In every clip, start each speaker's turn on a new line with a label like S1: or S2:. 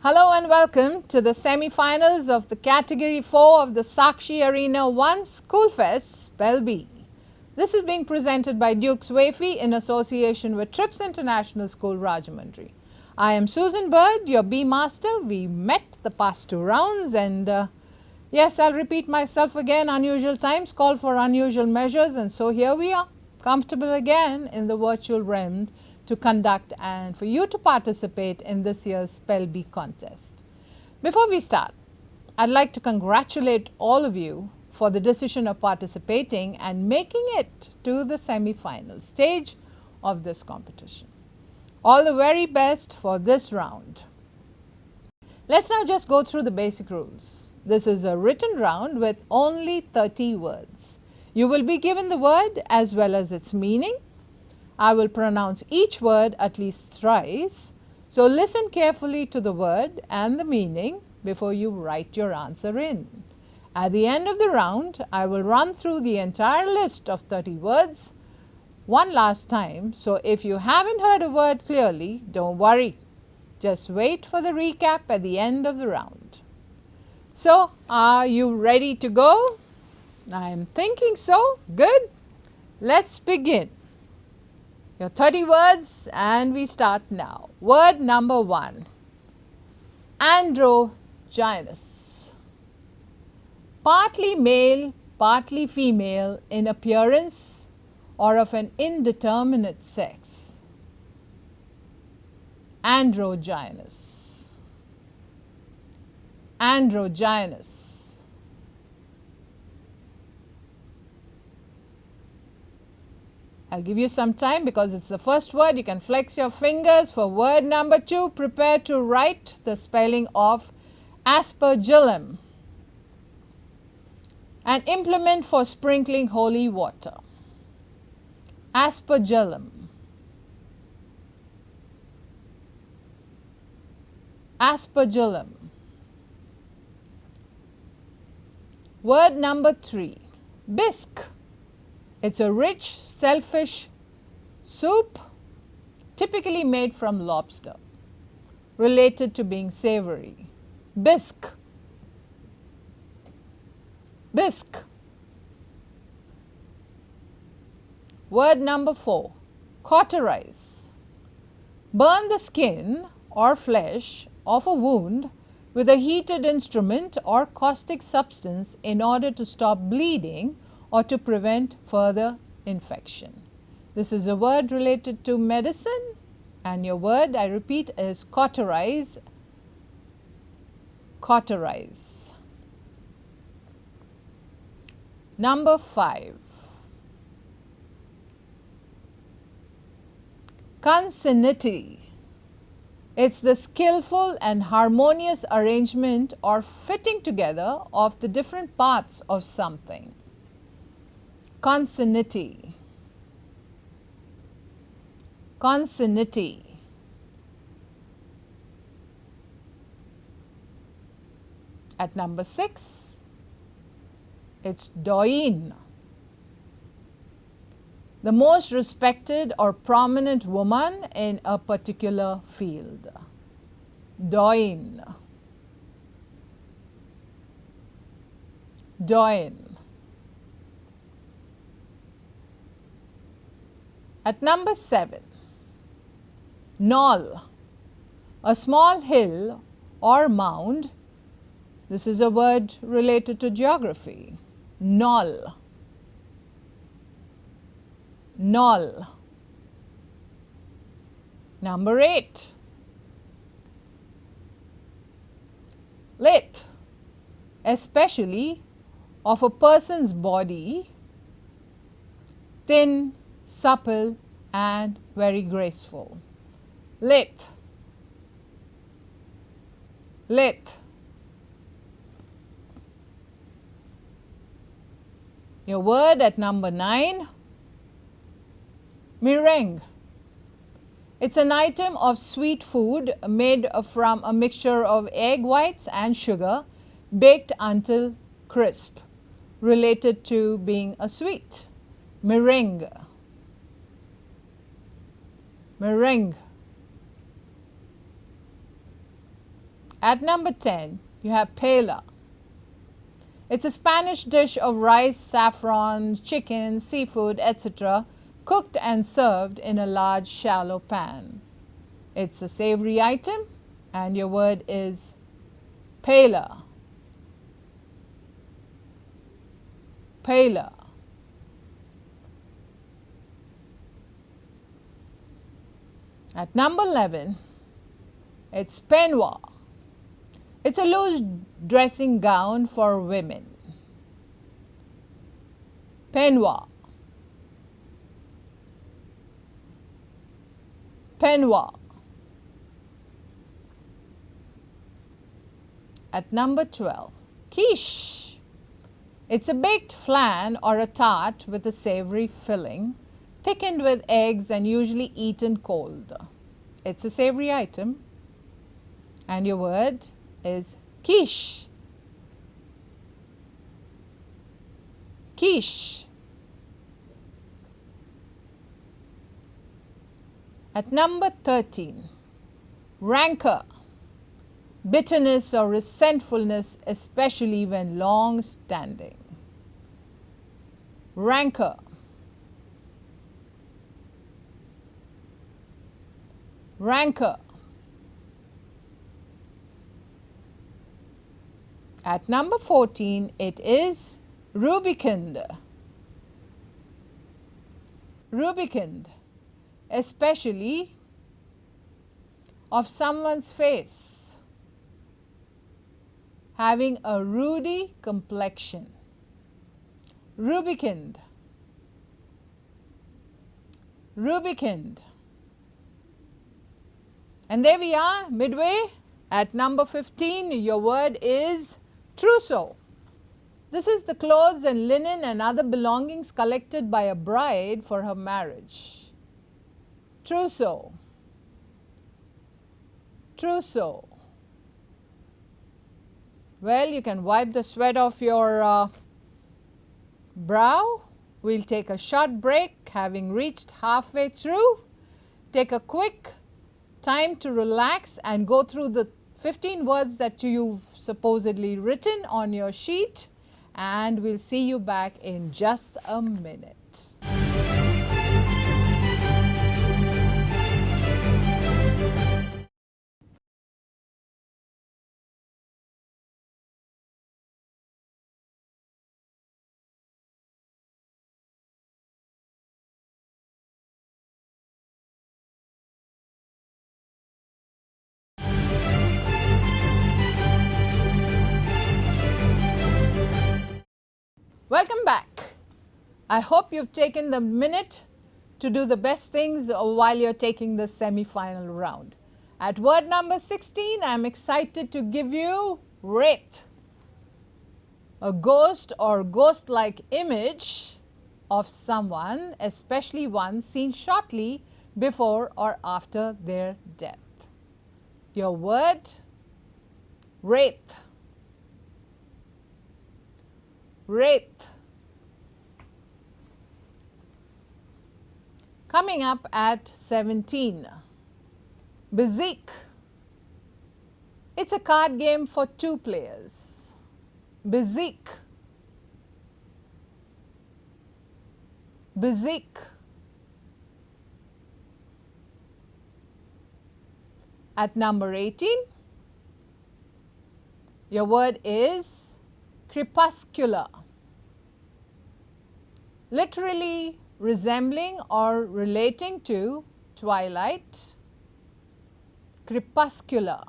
S1: Hello and welcome to the semi-finals of the Category 4 of the Sakshi Arena 1 School Fest Spell Bee. This is being presented by Duke's Wafy in association with Trips International School, Rajahmundry. I am Susan Bird, your Bee Master. We met the past two rounds and yes, I'll repeat myself again, unusual times call for unusual measures, and so here we are, comfortable again in the virtual realm to conduct and for you to participate in this year's Spell Bee contest. Before we start, I'd like to congratulate all of you for the decision of participating and making it to the semi-final stage of this competition. All the very best for this round. Let's now just go through the basic rules. This is a written round with only 30 words. You will be given the word as well as its meaning. I will pronounce each word at least thrice, so listen carefully to the word and the meaning before you write your answer in. At the end of the round, I will run through the entire list of 30 words one last time, so if you haven't heard a word clearly, don't worry. Just wait for the recap at the end of the round. So, are you ready to go? I am thinking so. Good. Let's begin. Your 30 words and we start now. Word number 1. Androgynous. Partly male, partly female in appearance or of an indeterminate sex. Androgynous. Androgynous. I'll give you some time because it's the first word. You can flex your fingers for word number 2. Prepare to write the spelling of aspergillum. An implement for sprinkling holy water. Aspergillum. Aspergillum. Word number 3. Bisque. It's a rich, shellfish soup typically made from lobster, related to being savory. Bisque. Bisque. Word number 4. Cauterize. Burn the skin or flesh of a wound with a heated instrument or caustic substance in order to stop bleeding or to prevent further infection. This is a word related to medicine, and your word, I repeat, is cauterize. Cauterize. Number 5. Consanguinity. It's the skillful and harmonious arrangement or fitting together of the different parts of something. Consanguinity. Consanguinity. At number 6, it's doyen. The most respected or prominent woman in a particular field. Doyen. Doyen. At number 7, knoll, a small hill or mound. This is a word related to geography. Knoll. Knoll. Number 8, lithe, especially of a person's body, thin, supple and very graceful. Lithe. Lithe. Your word at number 9, meringue. It's an item of sweet food made from a mixture of egg whites and sugar, baked until crisp, related to being a sweet. Meringue. Meringue. At number 10, you have paella. It's a Spanish dish of rice, saffron, chicken, seafood, etc., cooked and served in a large shallow pan. It's a savory item, and your word is paella. Paella. At number 11, it's peignoir. It's a loose dressing gown for women. Peignoir. Peignoir. At number 12, quiche. It's a baked flan or a tart with a savory filling, thickened with eggs and usually eaten cold. It's a savory item, and your word is quiche. Quiche. At number 13, rancor. Bitterness or resentfulness, especially when long standing. Rancor. Rancor. At number 14, it is rubicund. Rubicund, especially of someone's face, having a ruddy complexion. Rubicund. Rubicund. And there we are, midway. At number 15, your word is trousseau. This is the clothes and linen and other belongings collected by a bride for her marriage. Trousseau. Trousseau. Well, you can wipe the sweat off your brow. We'll take a short break, having reached halfway through. Take a quick time to relax and go through the 15 words that you've supposedly written on your sheet, and we'll see you back in just a minute. Welcome back. I hope you've taken the minute to do the best things while you're taking the semi-final round. At word number 16, I'm excited to give you wraith, a ghost or ghost-like image of someone, especially one seen shortly before or after their death. Your word, wraith. Wraith. Coming up at 17, Bezique. It's a card game for 2 players. Bezique. Bezique. At number 18, your word is crepuscular. Literally resembling or relating to twilight. Crepuscular.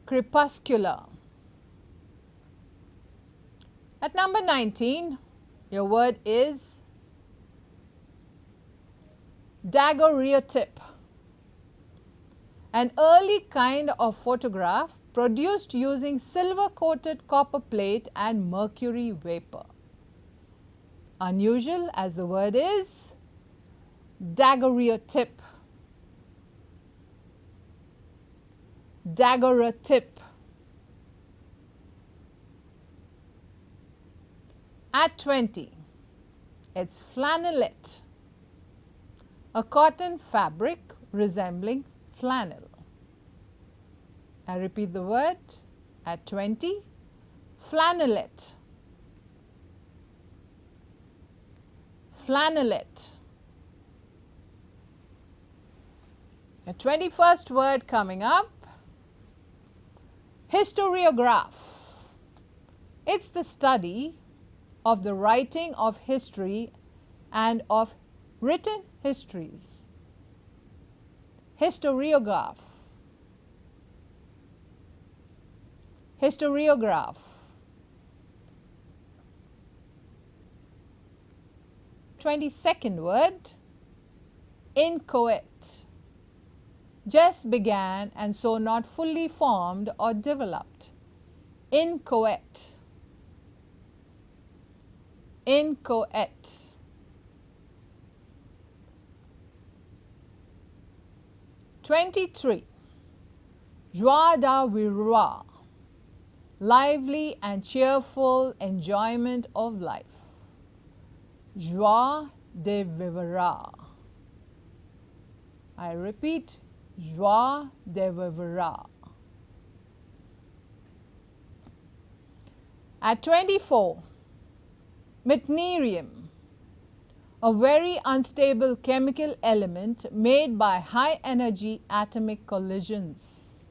S1: Crepuscular. At number 19, your word is daguerreotype, an early kind of photograph produced using silver-coated copper plate and mercury vapor. Unusual as the word is, daguerreotype. Daguerreotype. At 20, it's flannelette, a cotton fabric resembling flannel. I repeat the word. At 20, flannelette. Flannelette. The 21st word coming up, historiograph. It's the study of the writing of history and of written histories. Historiograph. Historiograph. 22nd word, inchoate. Just began and so not fully formed or developed. Inchoate. Inchoate. 23. Joie de vivre. Lively and cheerful enjoyment of life. Joie de vivre. I repeat, joie de vivre. At 24, meitnerium, a very unstable chemical element made by high energy atomic collisions.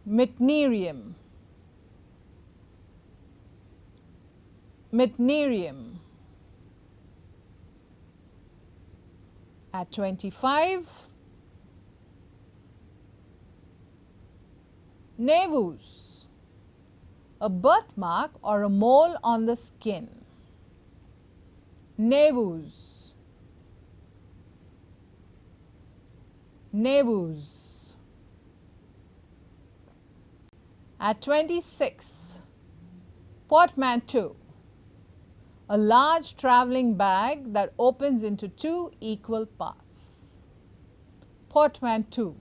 S1: Meitnerium. Meitnerium. At 25, nevus, a birthmark or a mole on the skin. Nevus. Nevus. At 26, portmanteau, a large traveling bag that opens into two equal parts. Portmanteau.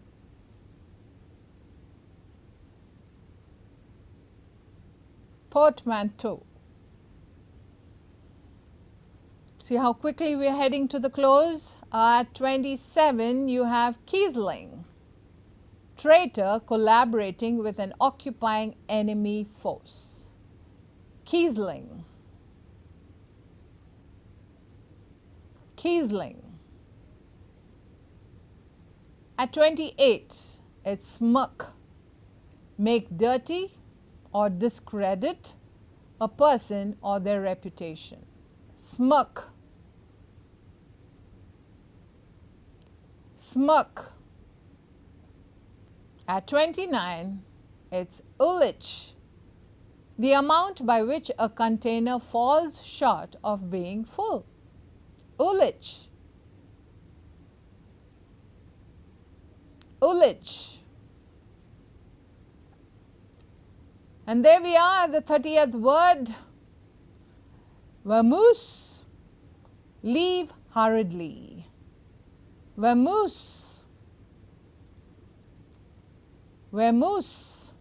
S1: Portmanteau. See how quickly we are heading to the close? At 27, you have Kiesling, traitor collaborating with an occupying enemy force. Kiesling. Kiesling. At 28, it's smirk, make dirty or discredit a person or their reputation. Smirk. Smirk. At 29, it's ullage, the amount by which a container falls short of being full. Ullage. Ullage. And there we are, the 30th word. Vamoose, leave hurriedly. Vamoose. Vamoose.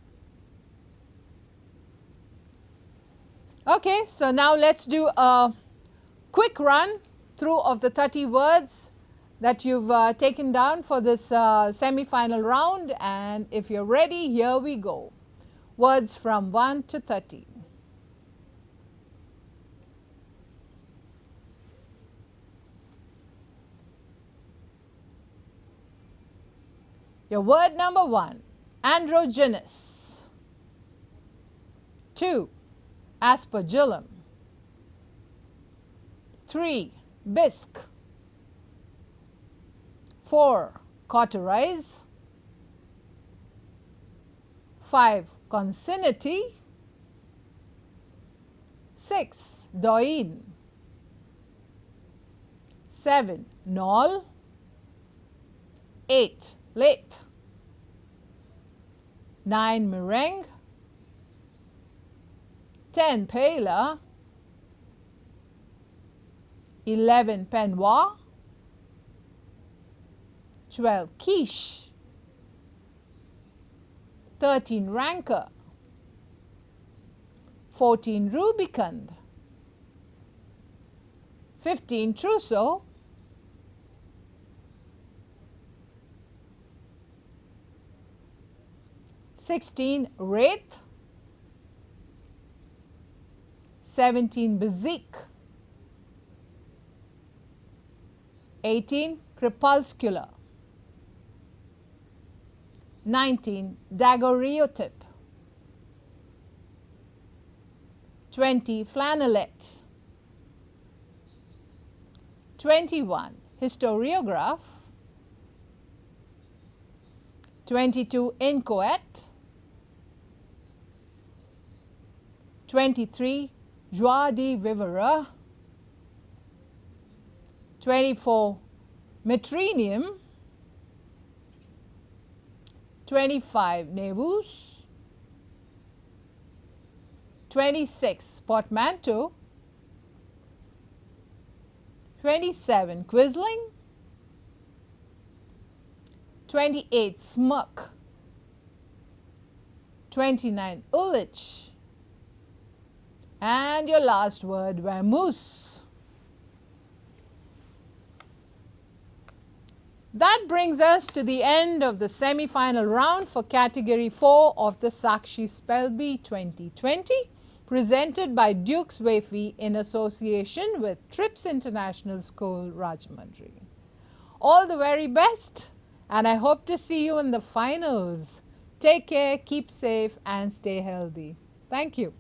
S1: Okay, so now let's do a quick run through of the 30 words that you've taken down for this semi-final round, and if you're ready, here we go. Words from 1 to 30. Your word number 1, androgynous. 2, aspergillum. 3, bisque. 4, cauterize. 5, concinnity. 6, doin. 7, knoll. 8, late. 9, meringue. 10, paella. 11, peignoir. 12, quiche. 13, rancor. 14, rubicund. 15, trousseau. 16. Wraith. 17. Bezique. 18. Crepuscular. 19. Daguerreotype. 20. Flannelette. 21. Historiograph. 22. Inchoate. 23. Joie de vivre. 24. Metrinium. 25. Nevus. 26. Portmanteau. 27. Quisling. 28. Smirk. 29. Ulich. And your last word, vamoose. That brings us to the end of the semi-final round for Category 4 of the Sakshi Spell Bee 2020, presented by Duke's Wafy in association with TRIPS International School, Rajahmundry. All the very best, and I hope to see you in the finals. Take care, keep safe, and stay healthy. Thank you.